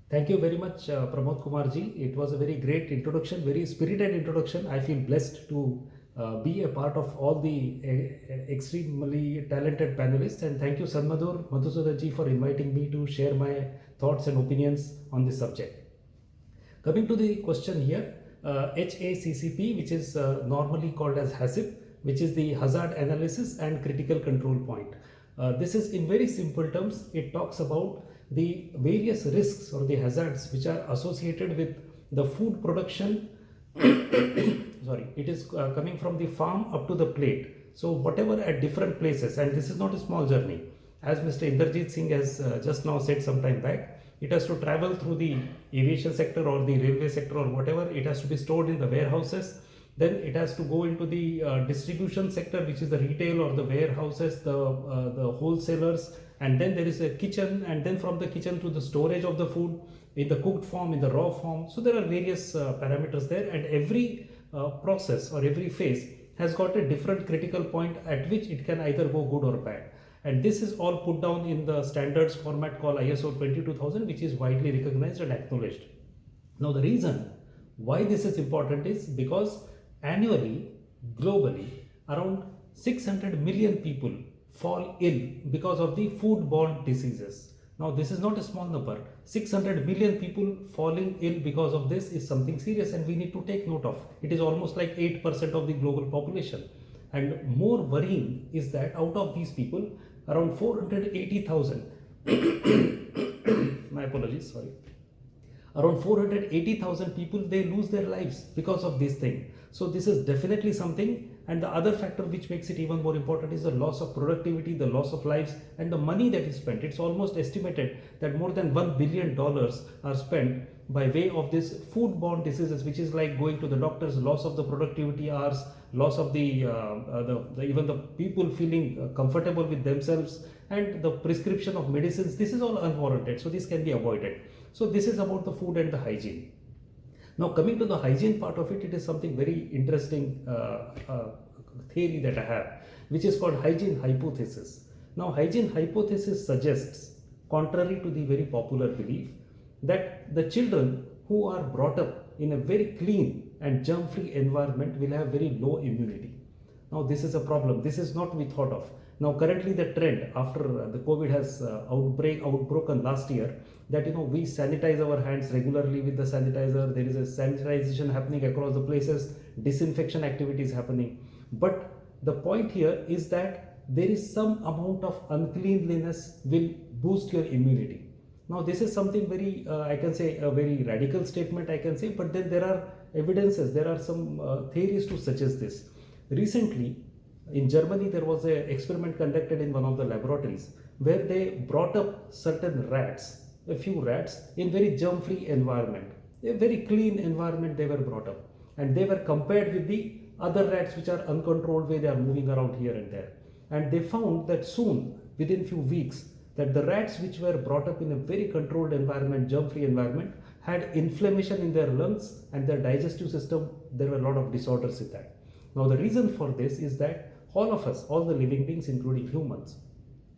Thank you very much, Pramod Kumarji. It was a very great introduction, very spirited introduction. I feel blessed to be a part of all the extremely talented panelists. And thank you, Sanmadur Madhusudanji, for inviting me to share my thoughts and opinions on this subject. Coming to the question here, HACCP, which is normally called as HACCP, which is the Hazard Analysis and Critical Control Point. This is in very simple terms, it talks about the various risks or the hazards which are associated with the food production. Sorry, it is coming from the farm up to the plate. So whatever at different places, and this is not a small journey, as Mr. Inderjeet Singh has just now said some time back, it has to travel through the aviation sector or the railway sector or whatever. It has to be stored in the warehouses. Then it has to go into the distribution sector, which is the retail or the warehouses, the wholesalers, and then there is a kitchen, and then from the kitchen to the storage of the food in the cooked form, in the raw form. So there are various parameters there, and every process or every phase has got a different critical point at which it can either go good or bad. And this is all put down in the standards format called ISO 22000, which is widely recognized and acknowledged. Now, the reason why this is important is because annually, globally, around 600 million people fall ill because of the foodborne diseases. Now, this is not a small number. 600 million people falling ill because of this is something serious, and we need to take note of. It is almost like 8% of the global population. And more worrying is that out of these people, around 480,000, my apologies, sorry, around 480,000 people, they lose their lives because of this thing. So this is definitely something. And the other factor which makes it even more important is the loss of productivity, the loss of lives, and the money that is spent. It's almost estimated that more than $1 billion are spent by way of this foodborne diseases, which is like going to the doctors, loss of the productivity hours, loss of the even the people feeling comfortable with themselves, and the prescription of medicines. This is all unwarranted, so this can be avoided. So this is about the food and the hygiene. Now, coming to the hygiene part of it, it is something very interesting theory that I have, which is called hygiene hypothesis. Now, hygiene hypothesis suggests, contrary to the very popular belief, that the children who are brought up in a very clean and germ-free environment will have very low immunity. Now, this is a problem. This is not we thought of. Now, currently the trend after the COVID has outbroken last year, that we sanitize our hands regularly with the sanitizer. There is a sanitization happening across the places, disinfection activities happening. But the point here is that there is some amount of uncleanliness will boost your immunity. Now, this is something very, I can say, a very radical statement, I can say, but then there are evidences, there are some theories to suggest this. Recently, in Germany, there was an experiment conducted in one of the laboratories where they brought up certain rats, a few rats, in very germ-free environment, a very clean environment they were brought up, and they were compared with the other rats which are uncontrolled way they are moving around here and there, and they found that soon, within few weeks, that the rats which were brought up in a very controlled environment, germ-free environment, had inflammation in their lungs and their digestive system. There were a lot of disorders with that. Now, the reason for this is that all of us, all the living beings, including humans,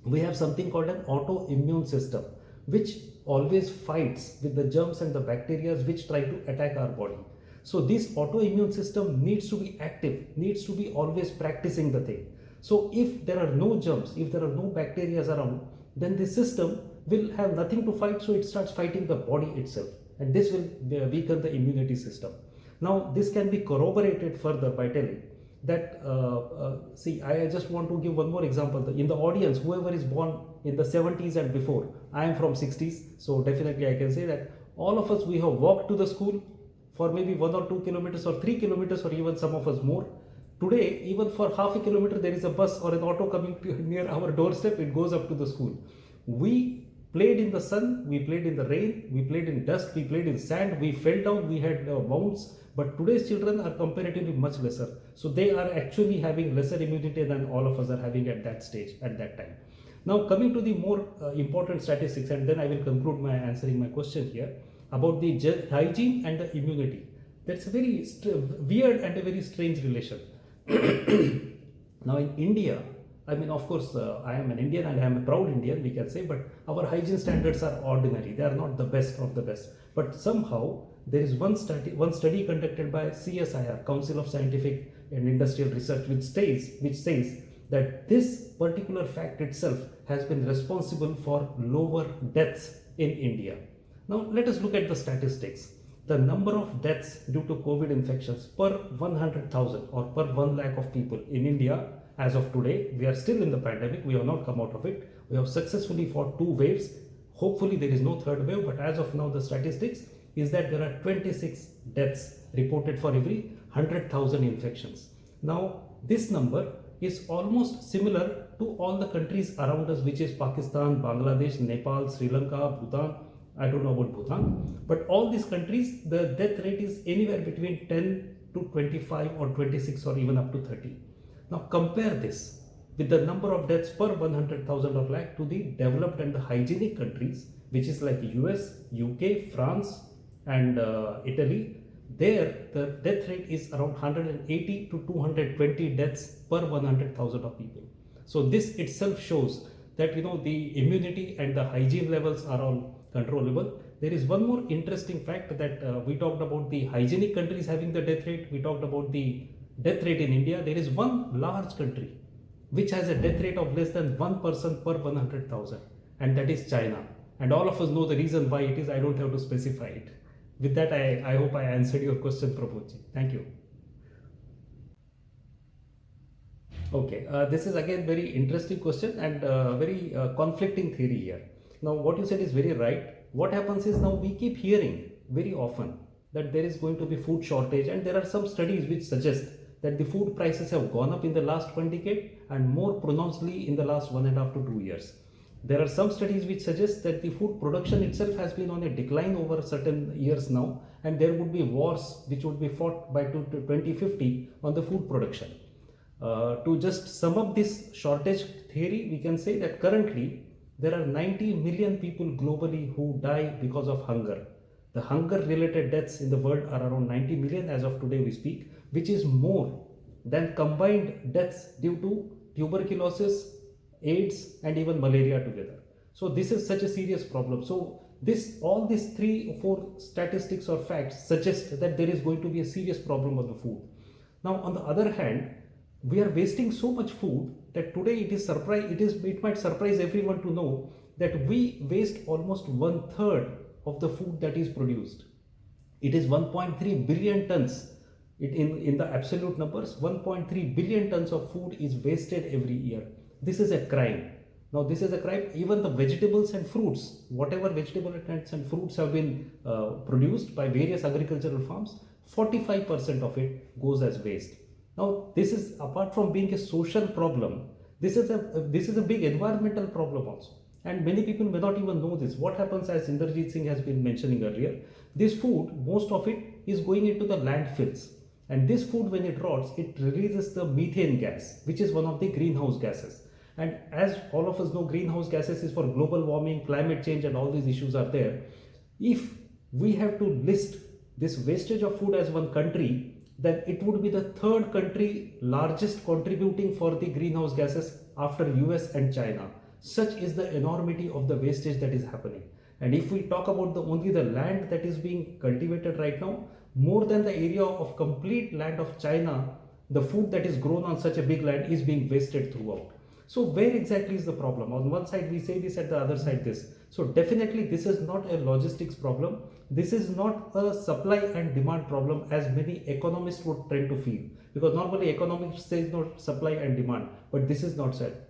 we have something called an autoimmune system, which always fights with the germs and the bacteria which try to attack our body. So this autoimmune system needs to be active, needs to be always practicing the thing. So if there are no germs, if there are no bacteria around, then the system will have nothing to fight, so it starts fighting the body itself, and this will weaken the immunity system. Now, this can be corroborated further by telling that, see, I just want to give one more example. In the audience, whoever is born in the 70s and before, I am from 60s, so definitely I can say that all of us, we have walked to the school for maybe 1 or 2 kilometers or 3 kilometers, or even some of us more. Today, even for half a kilometer, there is a bus or an auto coming near our doorstep, it goes up to the school. We played in the sun, we played in the rain, we played in dust, we played in sand, we fell down, we had wounds. But today's children are comparatively much lesser. So they are actually having lesser immunity than all of us are having at that stage, at that time. Now, coming to the more important statistics, and then I will conclude my answering my question here about the hygiene and the immunity. That's a very weird and a very strange relation. Now, in India, I mean, of course, I am an Indian and I am a proud Indian, we can say, but our hygiene standards are ordinary. They are not the best of the best. But somehow, there is one study conducted by CSIR, Council of Scientific and Industrial Research, which says that this particular fact itself has been responsible for lower deaths in India. Now, let us look at the statistics. The number of deaths due to COVID infections per 100,000 or per 1 lakh of people in India as of today, we are still in the pandemic, we have not come out of it. We have successfully fought 2 waves. Hopefully, there is no third wave, but as of now, the statistics is that there are 26 deaths reported for every 100,000 infections. Now, this number is almost similar to all the countries around us, which is Pakistan, Bangladesh, Nepal, Sri Lanka, Bhutan. I don't know about Bhutan, but all these countries, the death rate is anywhere between 10 to 25 or 26 or even up to 30. Now compare this with the number of deaths per 100,000 of lakh to the developed and the hygienic countries, which is like US, UK, France and Italy. There the death rate is around 180 to 220 deaths per 100,000 of people. So this itself shows that the immunity and the hygiene levels are all controllable. There is one more interesting fact that we talked about the hygienic countries having the death rate. We talked about the death rate in India. There is one large country which has a death rate of less than 1 person per 100,000, and that is China. And all of us know the reason why it is. I don't have to specify it. With that, I hope I answered your question, Prabodji. Thank you. Okay, this is again very interesting question and very conflicting theory here. Now, what you said is very right. What happens is, now we keep hearing very often that there is going to be food shortage, and there are some studies which suggest that the food prices have gone up in the last 1 decade and more pronouncedly in the last 1.5 to 2 years. There are some studies which suggest that the food production itself has been on a decline over certain years now, and there would be wars which would be fought by 2050 on the food production. To just sum up this shortage theory, we can say that currently there are 90 million people globally who die because of hunger. The hunger related deaths in the world are around 90 million as of today we speak, which is more than combined deaths due to tuberculosis, AIDS and even malaria together. So this is such a serious problem. So all these 3 or 4 statistics or facts suggest that there is going to be a serious problem on the food. Now on the other hand, we are wasting so much food that today it might surprise everyone to know that we waste almost 1/3 of the food that is produced. It is 1.3 billion tons. In the absolute numbers, 1.3 billion tons of food is wasted every year. This is a crime. Now this is a crime. Even the vegetables and fruits, whatever vegetable and fruits have been produced by various agricultural farms, 45% of it goes as waste. Now this is, apart from being a social problem, this is a big environmental problem also. And many people may not even know this. What happens, as Inderjeet Singh has been mentioning earlier, this food, most of it is going into the landfills. And this food, when it rots, it releases the methane gas, which is one of the greenhouse gases. And as all of us know, greenhouse gases is for global warming, climate change, and all these issues are there. If we have to list this wastage of food as one country, then it would be the 3rd country largest contributing for the greenhouse gases after US and China. Such is the enormity of the wastage that is happening. And if we talk about only the land that is being cultivated right now, more than the area of complete land of China, the food that is grown on such a big land is being wasted throughout. So where exactly is the problem? On one side we say this, at the other side this. So definitely this is not a logistics problem. This is not a supply and demand problem as many economists would tend to feel. Because normally economics says not supply and demand, but this is not said.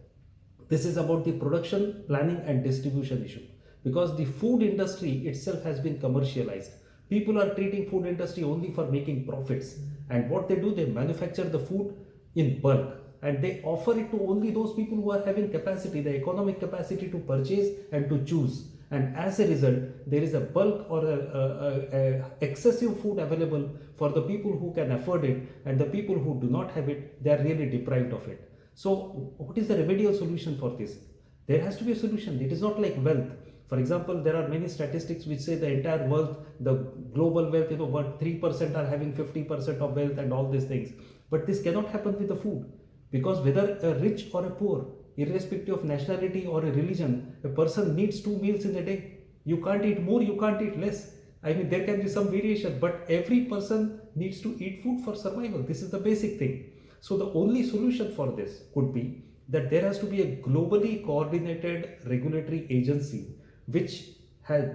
This is about the production, planning and distribution issue. Because the food industry itself has been commercialized. People are treating food industry only for making profits. And what they do, they manufacture the food in bulk. And they offer it to only those people who are having capacity, the economic capacity to purchase and to choose. And as a result, there is a bulk or a excessive food available for the people who can afford it, and the people who do not have it, they are really deprived of it. So what is the remedial solution for this? There has to be a solution. It is not like wealth. For example, there are many statistics which say the entire wealth, the global wealth, what 3% are having 50% of wealth and all these things. But this cannot happen with the food. Because whether a rich or a poor, irrespective of nationality or a religion, a person needs 2 meals in a day. You can't eat more, you can't eat less. I mean, there can be some variation, but every person needs to eat food for survival. This is the basic thing. So the only solution for this could be that there has to be a globally coordinated regulatory agency which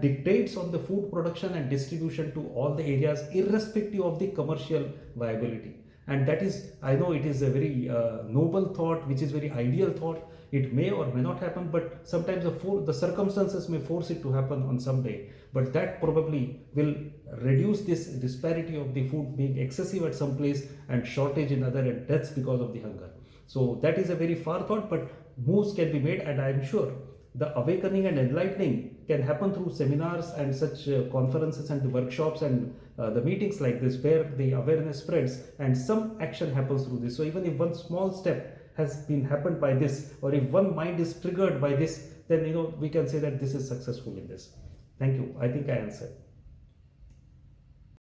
dictates on the food production and distribution to all the areas irrespective of the commercial viability. And that is, I know it is a very noble thought, which is very ideal thought. It may or may not happen, but sometimes the circumstances may force it to happen on some day. But that probably will reduce this disparity of the food being excessive at some place and shortage in other, and deaths because of the hunger. So that is a very far thought, but moves can be made, and I am sure the awakening and enlightening can happen through seminars and such conferences and workshops and the meetings like this, where the awareness spreads and some action happens through this. So even if one small step has been happened by this, or if one mind is triggered by this, then we can say that this is successful in this. Thank you. I think I answered.